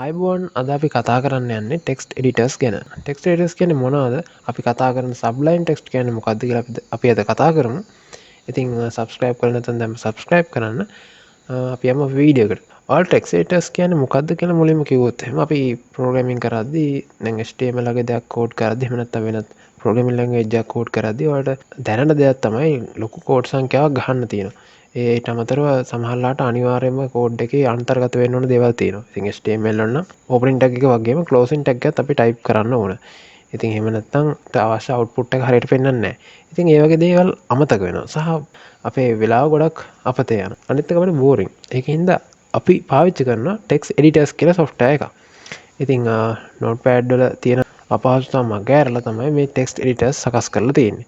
අයිබෝන් අද අපි කතා කරන්න යන්නේ ටෙක්ස්ට් එඩිටර්ස් ගැන. ටෙක්ස්ට් එඩිටර්ස් කියන්නේ මොනවද? අපි කතා කරන සබ්ලයිම් ටෙක්ස්ට් කියන්නේ මොකක්ද කියලා අපි අද කතා කරමු. ඉතින් සබස්ක්‍රයිබ් කරලා නැත්නම් දැන් සබස්ක්‍රයිබ් කරන්න. අපි යමු වීඩියෝ එකට. ඔයාලා ටෙක්ස්ට් එඩිටර්ස් කියන්නේ මොකක්ද කියලා මුලින්ම කිව්වොත් එහෙනම් අපි ප්‍රෝග්‍රෑමින් කරද්දී දැන් HTML වගේ දෙයක් කෝඩ් කරද්දී එහෙම නැත්නම් වෙනත් ප්‍රෝග්‍රෑමින් ලැන්ග්වේජ් එකක් කෝඩ් කරද්දී ඔයාලට දැනෙන දෙයක් තමයි ලොකු කෝඩ් සංඛ්‍යාවක් ගහන්න තියෙනවා. ඒට අමතරව සමහරලාට අනිවාර්යයෙන්ම කෝඩ් එකේ අන්තර්ගත වෙන්න ඕන දේවල් තියෙනවා. ඉතින් HTML වල නම් ඕපනින් ටැග් එක වගේම ක්ලෝසින් ටැග් එකත් අපි ටයිප් කරන්න ඕන. ඉතින් එහෙම නැත්නම් අවශ්‍ය අවුට්පුට් එක හරියට පෙන්වන්නේ නැහැ. ඉතින් ඒ වගේ දේවල් අමතක වෙනවා. සහ අපේ වෙලාව ගොඩක් අපතේ යනවා. අනිත් එක අපිට බෝරින්. ඒකින්ද අපි පාවිච්චි කරන ටෙක්ස්ට් එඩිටර්ස් කියලා software එකක්. ඉතින් notepad වල තියෙන අපහසුතාව මගහැරලා තමයි මේ ටෙක්ස්ට් එඩිටර්ස් සකස් කරලා තියෙන්නේ.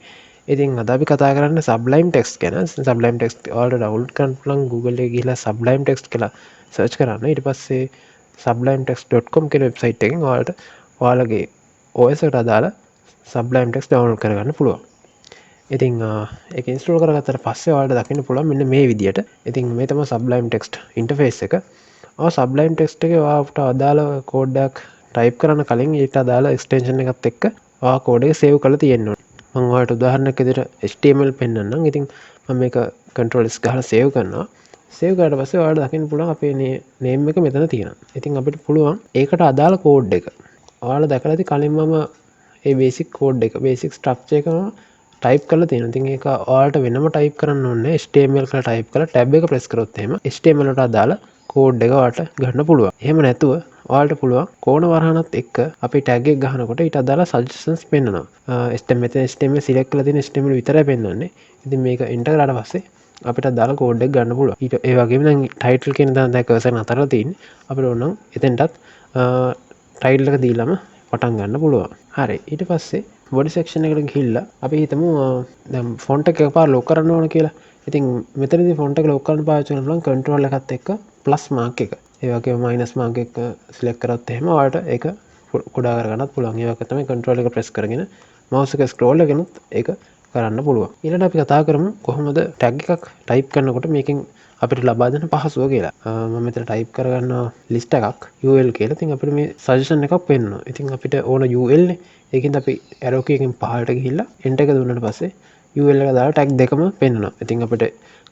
ඉතින් අද අපි කතා කරන්නේ Sublime text ගැන. Sublime text ඔයාලට download කරන්න පුළුවන් Google එකේ ගිහිල්ලා Sublime text කියලා search කරන්න. ඊට පස්සේ sublimetext.com කියන වෙබ්සයිට් එකෙන් ඔයාලට ඔයාලගේ OS එකට අදාළ Sublime text download කරගන්න පුළුවන්. ඉතින් ඒක install කරගත්තට පස්සේ ඔයාලට දකින්න පුළුවන් මෙන්න මේ විදියට. ඉතින් මේ තමයි Sublime text interface එක. Sublime text එකේ ඔයාලට අදාළ කෝඩ් එකක් type කරන්න කලින් ඊට අදාළ extension එකත් එක්ක ඔයා කෝඩ් එක save කරලා තියෙන්න ඕනේ. මම ඔයාලට උදාහරණයක් විදිහට HTML පෙන්නන්නම්. ඉතින් මම මේක control S ගහලා save කරනවා. save කරාට පස්සේ ඔයාලට දකින්න පුළුවන් අපේ name එක මෙතන තියෙනවා. ඉතින් අපිට පුළුවන් ඒකට අදාළ කෝඩ් එක. ඔයාලා දැකලා ඇති කලින් මම මේ basic code එක basic structure එක type කරලා තියෙනවා. ඉතින් ඒක ඔයාලට වෙනම type කරන්න ඕනේ. HTML කියලා type කරලා tab එක press කරොත් එහෙම HTML වලට අදාළ කෝඩ් එක ඔයාලට ගන්න පුළුවන්. එහෙම නැතුව ඔයාලට පුළුවන් කෝණ වරහනත් එක්ක අපි ටැග් එක ගහනකොට ඊට අදාළ සජෙෂන්ස් පෙන්වනවා. HTML select කරලා තියෙන HTML විතරයි පෙන්වන්නේ. ඉතින් මේක enter කරාට පස්සේ අපිට අදාළ කෝඩ් එක ගන්න පුළුවන්. ඊට ඒ වගේම දැන් title කියන තැන දැන් cursor නතරලා තියෙන්නේ. අපිට ඕන නම් එතෙන්ටත් title එක දීලාම පටන් ගන්න පුළුවන්. හරි. ඊට පස්සේ body section එකට ගිහිල්ලා අපි හිතමු දැන් font එක එකපාර lock කරන්න ඕන කියලා. ඉතින් මෙතනදී font එක lock කරන්න පාවිච්චි කරන්න පුළුවන් control එකත් එක්ක plus mark එක. ඒ වගේම minus mark එක select කරත් එහෙම ඔයාලට ඒක කුඩා කරගන්නත් පුළුවන්. ඒ වගේ තමයි control එක press කරගෙන mouse එක scroll එකගෙනුත් ඒක කරන්න පුළුවන්. ඊළඟට අපි කතා කරමු කොහොමද tag එකක් type කරනකොට මේකෙන් අපිට ලබා දෙන පහසුව කියලා. මම මෙතන type කරගන්නවා list එකක් UL කියලා. ඉතින් අපිට මේ suggestion එකක් පෙන්නනවා. ඉතින් අපිට ඕන UL නේ. ඒකින්ද අපි arrow key එකෙන් පහළට ගිහිල්ලා enter එක දුන්නාට පස්සේ UL එක දාලා tag දෙකම පෙන්නනවා. ඉතින් අපිට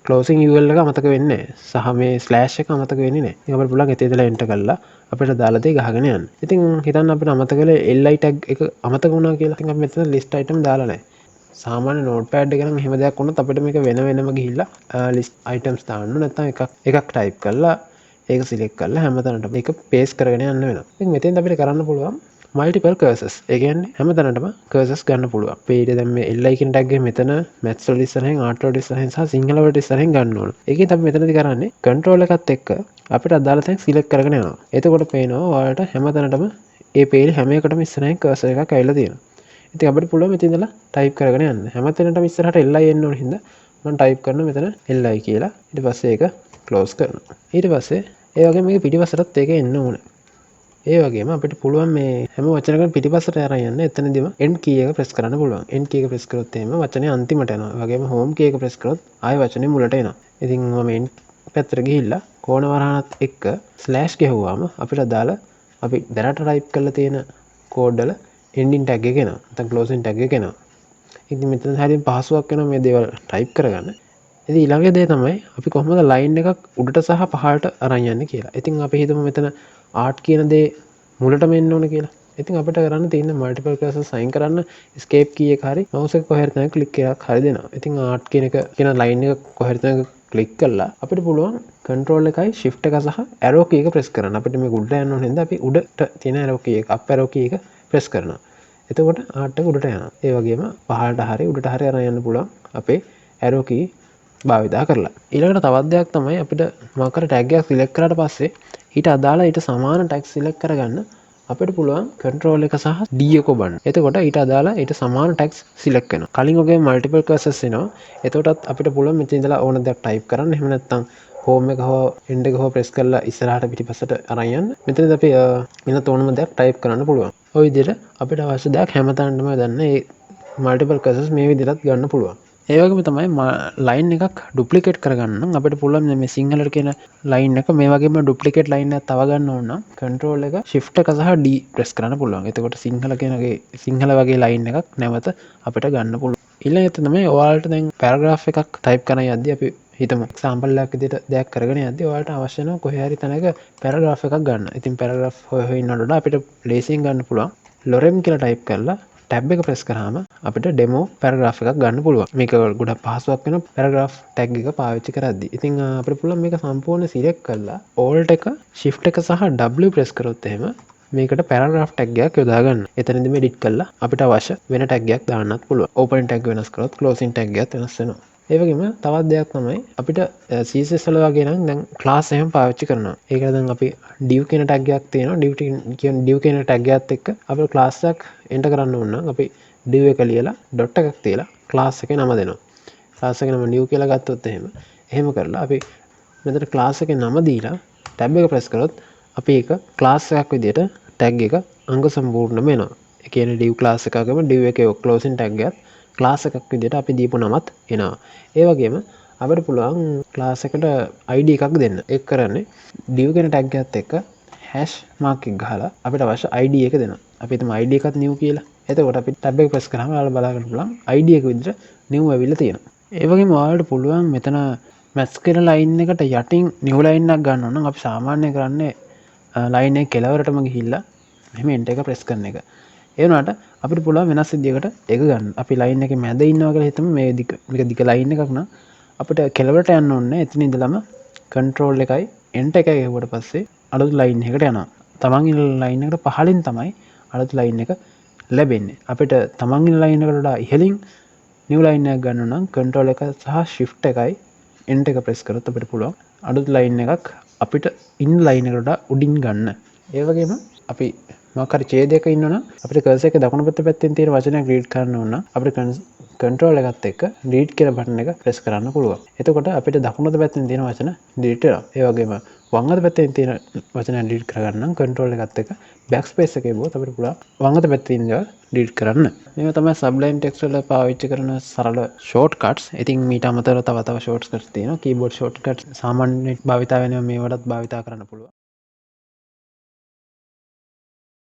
closing UL එක අමතක වෙන්නේ නැහැ. සහ මේ slash එක අමතක වෙන්නේ නැහැ. ඉතින් අපිට පුළුවන් එතේ ඉඳලා enter කරලා අපිට දාලා දේ ගහගෙන යන්න. ඉතින් හිතන්න අපිට අමතක වෙලා li tag එක අමතක වුණා කියලා. ඉතින් අපි මෙතන list item දාලා නැහැ. සාමාන්‍ය notepad එක නම් එහෙම දෙයක් වුණොත් අපිට මේක වෙන වෙනම ගිහිල්ලා list items දාන්න නැත්නම් එකක් type කරලා ඒක select කරලා හැමතැනටම ඒක paste කරගෙන යන්න වෙනවා. ඉතින් මෙතෙන්ද අපිට කරන්න පුළුවන් multiple cursors. ඒ කියන්නේ හැමතැනටම cursors ගන්න පුළුවන්. අපි ඊට දැන් මේ li කියන tag එක මෙතන maths වල ඉස්සරහින් art වල ඉස්සරහින් සහ සිංහල වල ඉස්සරහින් ගන්න ඕන. ඒකෙන් අපි මෙතනදී කරන්නේ control එකත් එක්ක අපිට අදාළ තැන් select කරගෙන යනවා. එතකොට පේනවා ඔයාලට හැමතැනටම ඒ page හැම එකටම ඉස්සරහින් cursor එකක් ඇවිල්ලා තියෙනවා. ඉතින් අපිට පුළුවන් මෙතන ඉඳලා type කරගෙන යන්න. හැමතැනටම ඉස්සරහට li එන්න ඕන හින්දා මම type කරනවා මෙතන li කියලා. ඊට පස්සේ ඒක close කරනවා. ඊට පස්සේ ඒ වගේම මේක පිටිපස්සටත් ඒක එන්න ඕන. ඒ වගේම අපිට පුළුවන් මේ හැම වචනයකම පිටිපස්සට අරන් යන්න එතනදිම end key එක press කරන්න පුළුවන්. end key එක press කරොත් එහෙම වචනේ අන්තිමට යනවා. ඒ වගේම home key එක press කරොත් ආයෙ වචනේ මුලට එනවා. ඉතින් මම end පැත්තට ගිහිල්ලා කෝණ වරහනත් එක්ක slash ගහුවාම අපිට අදාළ අපි දැනට type කරලා තියෙන කෝඩ් වල ending tag එක එනවා. නැත්නම් closing tag එක එනවා. ඉතින් මෙතන හරියට පහසුවක් වෙනවා මේ දේවල් type කරගන්න. ඉතින් ඊළඟ දේ තමයි අපි කොහොමද line එකක් උඩට සහ පහළට අරන් යන්නේ කියලා. ඉතින් අපි හිතමු මෙතන art කියන දේ මුලටම එන්න ඕන කියලා. ඉතින් අපිට කරන්න තියෙන්නේ multiple cursors sign කරන්න escape key එක හරි mouse එක කොහෙද නැත්නම් click එකක් හරි දෙනවා. ඉතින් art කියන එක කියන line එක කොහෙද නැත්නම් click කළා අපිට පුළුවන් control එකයි shift එක සහ arrow key එක press කරන්න. අපිට මේ උඩට යන්න ඕන හින්දා අපි උඩට තියෙන arrow key එක up arrow key එක press කරනවා. එතකොට art එක උඩට යනවා. ඒ වගේම පහළට හරි උඩට හරි අරන් යන්න පුළුවන් අපේ arrow key භාවිතා කරලා. ඊළඟට තවත් දෙයක් තමයි අපිට මොකක් හරි tag එකක් select කරාට පස්සේ ඊට අදාළ ඊට සමාන tag select කරගන්න අපිට පුළුවන් control එක සහ D එක ඔබන්න. එතකොට ඊට අදාළ ඊට සමාන tags select වෙනවා. කලින් ඔගේ multiple cursors එනවා. එතකොටත් අපිට පුළුවන් මෙතන ඉඳලා ඕන දෙයක් type කරන්න. එහෙම නැත්නම් home එක හෝ end එක හෝ press කරලා ඉස්සරහට පිටිපස්සට අරන් යන්න. මෙතනදී අපි වෙනත් ඕනම දෙයක් type කරන්න පුළුවන්. ওই විදිහට අපිට අවශ්‍ය දෙයක් හැමතැනම ගන්න මේ multiple cursors මේ විදිහට ගන්න පුළුවන්. ඒ වගේම තමයි ලයින් එකක් ඩුප්ලිකේට් කරගන්න අපිට පුළුවන් මේ සිංහලට කියන ලයින් එක මේ වගේම ඩුප්ලිකේට් ලයින් එකක් තව ගන්න ඕන නම් කන්ට්‍රෝල් එක shift එක සහ D ප්‍රෙස් කරන්න පුළුවන්. එතකොට සිංහල කියනගේ සිංහල වගේ ලයින් එකක් නැවත අපිට ගන්න පුළුවන්. ඊළඟට තමයි ඔයාලට දැන් පැරග්‍රාෆ් එකක් ටයිප් කරන යද්දී අපි හිතමු සාම්පල්ලයක් විදිහට දෙයක් කරගෙන යද්දී ඔයාලට අවශ්‍ය නම් කොහේ හරි තැනක පැරග්‍රාෆ් එකක් ගන්න. ඉතින් පැරග්‍රාෆ් හොය ඉන්නට වඩා අපිට ලේසියෙන් ගන්න පුළුවන්. ලොරෙම් කියලා ටයිප් කරලා ටැබ් එක ප්‍රෙස් කරාම අපිට ඩෙමෝ පැරග්‍රාෆ් එකක් ගන්න පුළුවන්. මේක ගොඩක් පහසුවක් වෙන පැරග්‍රාෆ් ටැග් එක පාවිච්චි කරද්දී. ඉතින් අපිට පුළුවන් මේක සම්පූර්ණ සිලෙක්ට් කරලා Alt එක Shift එක සහ W ප්‍රෙස් කරොත් එහෙම මේකට පැරග්‍රාෆ් ටැග් එකක් යොදා ගන්න. එතනදිම එඩිට් කරලා අපිට අවශ්‍ය වෙන ටැග් එකක් දාන්නත් පුළුවන්. ඕපනින් ටැග් වෙනස් කරොත් ක්ලෝසින් ටැග් එකත් වෙනස් වෙනවා. ඒ වගේම තවත් දෙයක් තමයි අපිට CSS වල වගේ නම් දැන් ක්ලාස් එහෙම පාවිච්චි කරනවා. ඒකට දැන් අපි div කියන ටැග් එකක් තියෙනවා. div කියන ටැග් එකත් එක්ක අපිට ක්ලාස් එකක් එන්ටර් කරන්න ඕන නම් අපි div එක ලියලා ඩොට් එකක් තියලා ක්ලාස් එකේ නම දෙනවා. ක්ලාස් එකේ නම new කියලා ගත්තොත් එහෙම කරලා අපි මෙතන ක්ලාස් එකේ නම දීලා ටැබ් එක ප්‍රෙස් කරොත් අපි ඒක ක්ලාස් එකක් විදිහට ටැග් එක අංග සම්පූර්ණ වෙනවා. ඒ කියන්නේ div ක්ලාස් එකකම div එකේ closing ටැග් එකත් ක්ලාස් එකක් විදිහට අපි දීපු නමත් එනවා. ඒ වගේම අපිට පුළුවන් ක්ලාස් එකට ID එකක් දෙන්න. ඒක කරන්නේ div කියන ටැග් එකත් එක්ක hash mark එක ගහලා අපිට අවශ්‍ය ID එක දෙනවා. අපි හිතමු ID එකත් new කියලා. එතකොට අපි tab එක press කරාම ඔයාලා බලා ගන්න පුළුවන් ID එක විදිහට new ඇවිල්ලා තියෙනවා. ඒ වගේම ඔයාලට පුළුවන් මෙතන match කරන line එකට යටින් new line එකක් ගන්න ඕන නම් අපි සාමාන්‍යයෙන් කරන්නේ line එක කෙලවරටම ගිහිල්ලා මෙහෙම enter එක press කරන එක. ඒ වුණාට අපිට පුළුවන් වෙනස් විදියකට ඒක ගන්න. අපි line එකේ මැද ඉන්නවා කියලා හිතමු මේක දිග line එකක් නම් අපිට කෙලවරට යන්න ඕනේ. එතන ඉඳලම control එකයි enter එකයි ගහුවට පස්සේ අලුත් line එකකට යනවා. තමන් ඉන්න line එකට පහළින් තමයි අලුත් line එක ලැබෙන්නේ. අපිට තමන් ඉන්න line එකට වඩා ඉහළින් new line එකක් ගන්න නම් control එක සහ shift එකයි enter එක press කරොත් අපිට පුළුවන් අලුත් line එකක් අපිට ඉන්න line එකට වඩා උඩින් ගන්න. ඒ වගේම අපි මොකක් හරි ඡේදයක ඉන්නවනම් අපිට cursor එකේ දකුණු පැත්තෙන් තියෙන වචනයක් read කරන්න ඕන නම් අපිට control එකත් එක්ක read කියන බටන් එක press කරන්න පුළුවන්. එතකොට අපිට දකුණු පැත්තෙන් තියෙන වචන delete වෙනවා. ඒ වගේම වම් අත පැත්තෙන් තියෙන වචන delete කරගන්න නම් control එකත් එක්ක backspace එකේ බොත් අපිට පුළුවන් වම් අත පැත්තේ ඉන්න ඒවා delete කරන්න. මේවා තමයි Sublime text වල පාවිච්චි කරන සරල shortcuts. ඉතින් මීට අමතරව තව shortcuts තියෙනවා. keyboard shortcuts සාමාන්‍යයෙන් භාවිතා වෙනවා මේවටත් භාවිතා කරන්න පුළුවන්.